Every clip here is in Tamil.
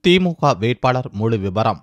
திமுக வேட்பாளர் முழு விவரம்.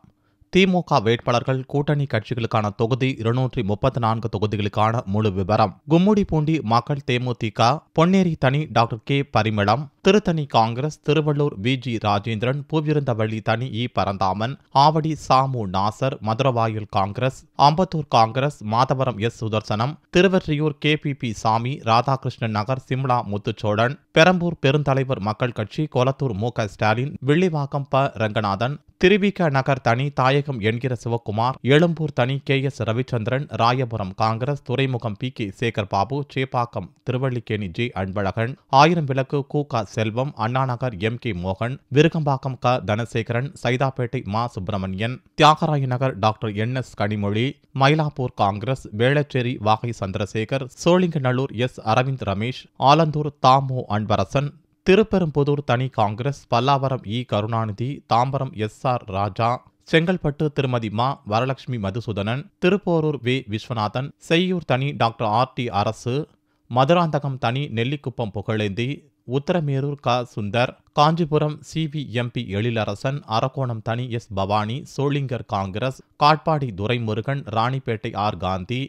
திமுக வேட்பாளர்கள் கூட்டணி கட்சிகளுக்கான தொகுதி 234 தொகுதிகளுக்கான முழு விவரம். கும்மிடிப்பூண்டி மக்கள் தேமுதிக, பொன்னேரி தனி doctor K. Parimalam, Tiruttani Congress, Tiruvallur V G. Rajendran, Poovirunthavalli தனி இ. பரந்தாமன், ஆவடி சாமு நாசர், மதுரவாயல் காங்கிரஸ், அம்பத்தூர் காங்கிரஸ், மாதவரம் எஸ். சுதர்சனம், திருவெற்றியூர் கே.பி.பி. சாமி, ராதாகிருஷ்ணன் நகர் சிம்லா முத்துச்சோழன், பெரம்பூர் பெருந்தலைவர் மக்கள் கட்சி, கொளத்தூர் மு. க. ஸ்டாலின், வில்லிவாக்கம் ப. ரங்கநாதன், திருவிக நகர் தனி தாயகம் என்கிற சிவக்குமார், எழும்பூர் தனி K. S. Ravichandran, Royapuram Congress, Thuraimugam P. K. Sekarbabu, Chepauk Thiruvallikeni J. Anbazhagan, Aayiram Vilakku கு. க. செல்வம், அண்ணாநகர் எம். கே. மோகன், விருகம்பாக்கம் க. தனசேகரன், சைதாப்பேட்டை மா. Subramanian, Thyagaraya Nagar doctor N. S. Kanimozhi, Mylapore Congress, Velachery Vagai Chandrasekar, Sholinganallur S. Aravind Ramesh, Alandur Thamo Anbarasan, Thiruperumbudur தனி காங்கிரஸ், பல்லாவரம் இ. கருணாநிதி, தாம்பரம் எஸ். ஆர். ராஜா, செங்கல்பட்டு திருமதி மா. வரலட்சுமி மதுசூதனன், திருப்போரூர் வே. விஸ்வநாதன், செய்யூர் தனி டாக்டர் ஆர். டி. அரசு, மதுராந்தகம் தனி நெல்லிக்குப்பம் புகழேந்தி, உத்தரமேரூர் க. சுந்தர், காஞ்சிபுரம் சி.வி.எம்.பி. எழிலரசன், அரக்கோணம் தனி S. Bhavani, Sholingur Congress, Katpadi Duraimurugan, Ranipet R. Gandhi,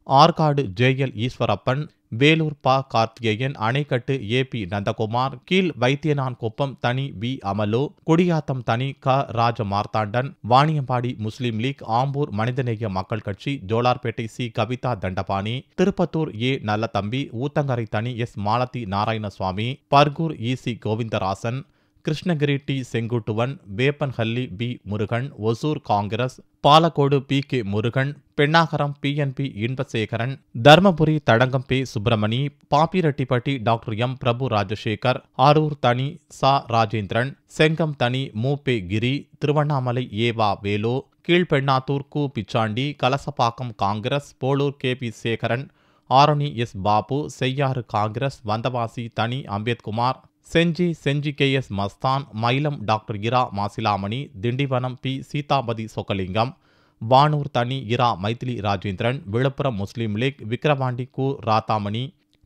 Arcot JL. Eswarappan, Vellore ப. கார்த்திகேயன், அணைக்கட்டு ஏ. பி. நந்தகுமார், கீழ் வைத்தியனான்குப்பம் தனி வி. அமலு, குடியாத்தம் தனி க. ராஜ மார்த்தாண்டன், வாணியம்பாடி முஸ்லீம் லீக், ஆம்பூர் மனிதநேய மக்கள் கட்சி, ஜோலார்பேட்டை சி. கவிதா தண்டபாணி, திருப்பத்தூர் ஏ. நல்லதம்பி, ஊத்தங்கரை தனி எஸ். மாலதி நாராயணசுவாமி, பர்கூர் இ. C. Govindarasan, Krishnagiri T. Senguttuvan, Veppanahalli P. Murugan, Hosur Congress, Palacode P. K. Murugan, Pennagaram P N P. Inbasekaran, Dharmapuri Thadangam பே. Subramani, Pappireddipatti doctor M. பிரபு ராஜசேகர், ஆரூர் தனி ச. ராஜேந்திரன், செங்கம் தனி மு. பே. கிரி, திருவண்ணாமலை ஏ. வா. வேலு, கீழ்பெண்ணாத்தூர் கு. Pichandi, Kalasapakkam Congress, Polur K. P. Sekaran, Arani S. Babu, Cheyyar Congress, Vandavasi தனி Ambethkumar, Gingee K. S. Masthan, Mailam doctor இரா. மாசிலாமணி, திண்டிவனம் பி. சீதாபதி சொக்கலிங்கம், வானூர் தனி இரா. மைதிலி ராஜேந்திரன், விழுப்புரம் முஸ்லீம் லீக், விக்கிரவாண்டி கு. ராத்தாமணி,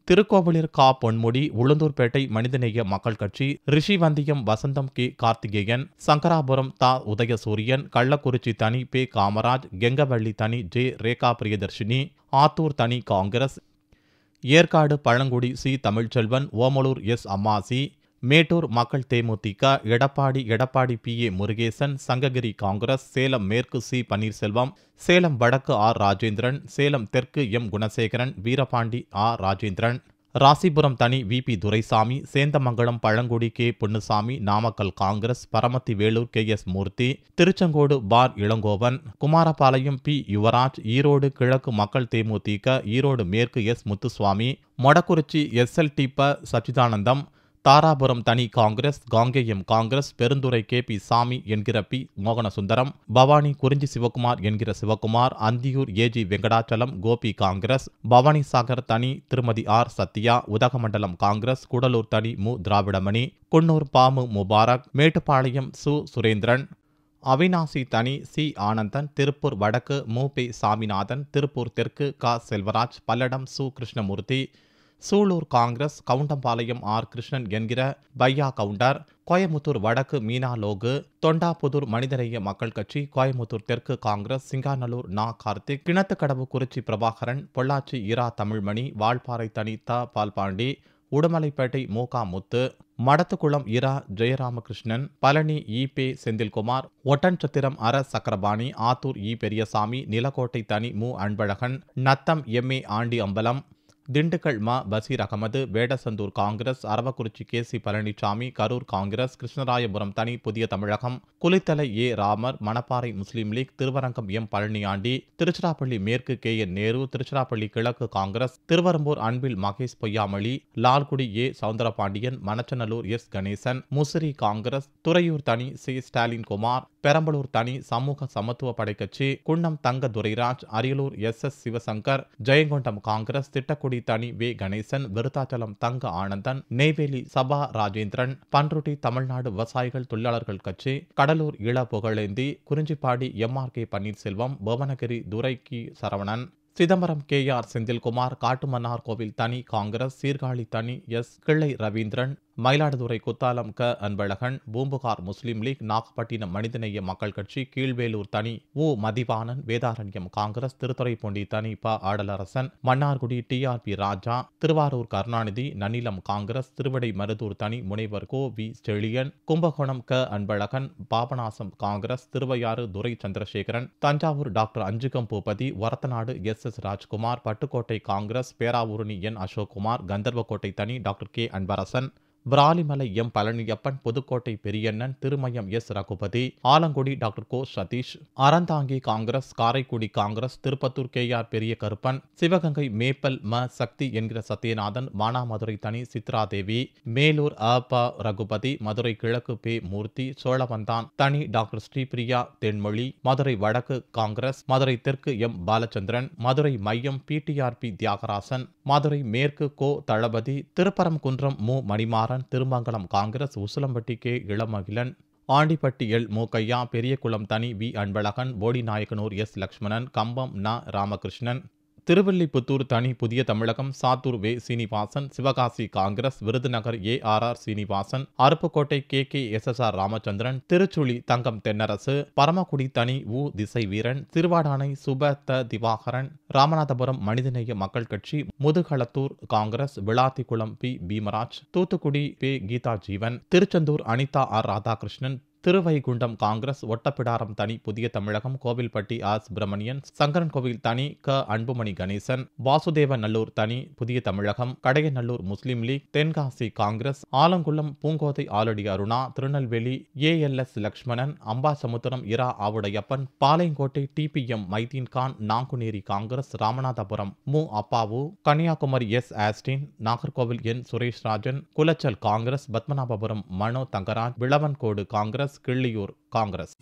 திருக்கோவிலூர் கா. பொன்முடி, உளுந்தூர்பேட்டை மனிதநேய மக்கள் கட்சி, ரிஷிவந்தியம் வசந்தம் கே. கார்த்திகேயன், சங்கராபுரம் த. உதயசூரியன், கள்ளக்குறிச்சி தனி பே. காமராஜ், கெங்கவள்ளி தனி ஜே. ரேகா பிரியதர்ஷினி, ஆத்தூர் தனி காங்கிரஸ், ஏற்காடு பழங்குடி C. Tamilselvan, Omalur S. Ammasi, Mettur Makkal DMDK, Edappadi P. A. Murugesan, Sankagiri Congress, Salem மேற்கு சி. பன்னீர்செல்வம், சேலம் வடக்கு ஆர். ராஜேந்திரன், சேலம் தெற்கு எம். குணசேகரன், வீரபாண்டி ஆர். ராஜேந்திரன், ராசிபுரம் தனி வி. பி. துரைசாமி, சேந்தமங்கலம் பழங்குடி K. Ponnusamy, Namakkal Congress, Paramathi Velur K. S. Moorthy, Tiruchengode பார். இளங்கோவன், குமாரபாளையம் பி. யுவராஜ், ஈரோடு கிழக்கு மக்கள் தேமுதிக, ஈரோடு மேற்கு எஸ். முத்துசுவாமி, மொடக்குறிச்சி எஸ்.எல்.டி. ப. சச்சிதானந்தம், தாராபுரம் தனி காங்கிரஸ், காங்கேயம் காங்கிரஸ், பெருந்துறை கே. பி. சாமி என்கிற பி. மோகனசுந்தரம், பவானி குறிஞ்சி சிவக்குமார் என்கிற சிவக்குமார், அந்தியூர் ஏ.ஜி. வெங்கடாச்சலம், கோபி காங்கிரஸ், பவானிசாகர் தனி திருமதி ஆர். சத்யா, உதகமண்டலம் காங்கிரஸ், கூடலூர் தனி மு. திராவிடமணி, குன்னூர் பா. மு. முபாரக், மேட்டுப்பாளையம் சு. சுரேந்திரன், அவினாசி தனி சி. ஆனந்தன், திருப்பூர் வடக்கு மு. பே. சாமிநாதன், திருப்பூர் தெற்கு க. செல்வராஜ், பல்லடம் சு. கிருஷ்ணமூர்த்தி, சூலூர் காங்கிரஸ், கவுண்டம்பாளையம் ஆர். கிருஷ்ணன் என்கிற பையா கவுண்டர், கோயமுத்தூர் வடக்கு மீனா லோகு, தொண்டாபுதூர் மனிதநேய மக்கள் கட்சி, கோயமுத்தூர் தெற்கு காங்கிரஸ், சிங்காநல்லூர் நா. கார்த்திக், கிணத்துக்கடவு குறிச்சி பிரபாகரன், பொள்ளாச்சி இரா. தமிழ்மணி, வால்பாறை தனி த. பால்பாண்டி, உடுமலைப்பேட்டை மு. க. முத்து, மடத்துக்குளம் இரா. ஜெயராமகிருஷ்ணன், பழனி இ. பே. செந்தில்குமார், ஒட்டன்சத்திரம் அர. சக்கரபாணி, ஆத்தூர் இ. பெரியசாமி, நிலக்கோட்டை தனி மு. அன்பழகன், நத்தம் எம். ஏ. ஆண்டி அம்பலம், திண்டுக்கல் மா. பசீர் அகமது, வேடசந்தூர் காங்கிரஸ், அரவக்குறிச்சி கே. சி. பழனிசாமி, கரூர் காங்கிரஸ், கிருஷ்ணராயபுரம் தனி புதிய தமிழகம், குளித்தலை ஏ. ராமர், மணப்பாறை முஸ்லீம் லீக், திருவரங்கம் எம். பழனியாண்டி, திருச்சிராப்பள்ளி மேற்கு கே. என். நேரு, திருச்சிராப்பள்ளி கிழக்கு காங்கிரஸ், திருவரம்பூர் அன்பில் மகேஷ் பொய்யாமொழி, லால்குடி ஏ. சவுந்தரபாண்டியன், மணச்சநல்லூர் எஸ். கணேசன், முசிறி காங்கிரஸ், துறையூர் தனி சி. ஸ்டாலின் குமார், பெரம்பலூர் தனி சமூக சமத்துவ படை கட்சி, குன்னம் தங்க துரைராஜ், அரியலூர் எஸ். எஸ். சிவசங்கர், ஜெயங்கொண்டம் காங்கிரஸ், திட்டக்குடி தனி வே. கணேசன், விருத்தாச்சலம் தங்க ஆனந்தன், நெய்வேலி சபா ராஜேந்திரன், பன்ருட்டி தமிழ்நாடு விவசாயிகள் தொழிலாளர்கள் கட்சி, கடலூர் இள புகழேந்தி, குறிஞ்சிப்பாடி எம்.ஆர்.கே. பன்னீர்செல்வம், புவனகிரி துரைக்கி சரவணன், சிதம்பரம் கே.ஆர். செந்தில்குமார், காட்டுமன்னார் கோவில் தனி காங்கிரஸ், சீர்காழி தனி எஸ். கிள்ளை ரவீந்திரன், மயிலாடுதுறை குத்தாலம் க அன்பழகன், பூம்புகார் முஸ்லீம் லீக், நாகப்பட்டினம் மனிதநேய மக்கள் கட்சி, கீழ்வேலூர் தனி உ மதிவாணன், வேதாரண்யம் காங்கிரஸ், திருத்துறைப்பூண்டி தனி ப ஆடலரசன், மன்னார்குடி டிஆர்பி ராஜா, திருவாரூர் கருணாநிதி, நன்னிலம் காங்கிரஸ், திருவிடை மருதூர் தனி முனைவர் கோ வி செழியன், கும்பகோணம் க Anbazhagan, Papanasam Congress, Thiruvaiyaru Durai Chandrasekaran, Thanjavur doctor Anjugam Boopathi, Orathanadu S Rajkumar, Pattukkottai Congress, Peravurani N Asokkumar, Gandarvakottai தனி doctor K Anbarasan, Viralimalai M Palaniappan, Pudukkottai Periyannan, Thirumayam S Ragupathi, Alangudi doctor கோ சதீஷ், அறந்தாங்கி காங்கிரஸ், காரைக்குடி காங்கிரஸ், திருப்பத்தூர் கேஆர் பெரிய கருப்பன், சிவகங்கை மேப்பல் ம சக்தி என்கிற சத்யநாதன், மானாமதுரை தனி சித்ராதேவி, மேலூர் அ ப ரகுபதி, மதுரை கிழக்கு பே மூர்த்தி, சோழவந்தான் தனி டாக்டர் ஸ்ரீபிரியா தென்மொழி, மதுரை வடக்கு காங்கிரஸ், மதுரை தெற்கு எம் பாலச்சந்திரன், மதுரை மையம் பிடிஆர்பி தியாகராசன், மதுரை மேற்கு கோ தளபதி, திருப்பரங்குன்றம் மு மணிமாறன், திருமங்கலம் காங்கிரஸ், உசிலம்பட்டி கே இளமகிலன், ஆண்டிப்பட்டி எல் மூக்கையா, பெரியகுளம் தனி வி அன்பழகன், போடிநாயக்கனூர் எஸ் லட்சுமணன், கம்பம் ந ராமகிருஷ்ணன், திருவில்லிபுத்தூர் தனி புதிய தமிழகம், சாத்தூர் வே சீனிவாசன், சிவகாசி காங்கிரஸ், விருதுநகர் ஏஆர்ஆர் சீனிவாசன், அருப்புக்கோட்டை KKSSR ராமச்சந்திரன், திருச்சுழி தங்கம் தென்னரசு, பரமக்குடி தனி உ திசை வீரன், திருவாடானை சுப த திவாகரன், ராமநாதபுரம் மனிதநேய மக்கள் கட்சி, முதுகளத்தூர் காங்கிரஸ், விளாத்திக்குளம் பி பீமராஜ், தூத்துக்குடி பே கீதா ஜீவன், திருச்செந்தூர் அனிதா ஆர் ராதாகிருஷ்ணன், திருவைகுண்டம் காங்கிரஸ், ஒட்டப்பிடாரம் தனி புதிய தமிழகம், கோவில்பட்டி ஆர் சுப்பிரமணியன், சங்கரன்கோவில் தனி க அன்புமணி கணேசன், வாசுதேவநல்லூர் தனி புதிய தமிழகம், கடையநல்லூர் முஸ்லீம் லீக், தென்காசி காங்கிரஸ், ஆலங்குளம் பூங்கோதை ஆலடி அருணா, திருநெல்வேலி ALS லட்சுமணன், அம்பாசமுத்திரம் இரா ஆவுடையப்பன், பாளையங்கோட்டை TPM மைதீன் கான், நாங்குநேரி காங்கிரஸ், ராமநாதபுரம் மு அப்பாவு, கன்னியாகுமரி எஸ் ஆஸ்டின், நாகர்கோவில் என் சுரேஷ்ராஜன், குலச்சல் காங்கிரஸ், பத்மநாபபுரம் மனோ தங்கராஜ், விளவன்கோடு காங்கிரஸ், கிள்ளியூர் காங்கிரஸ்.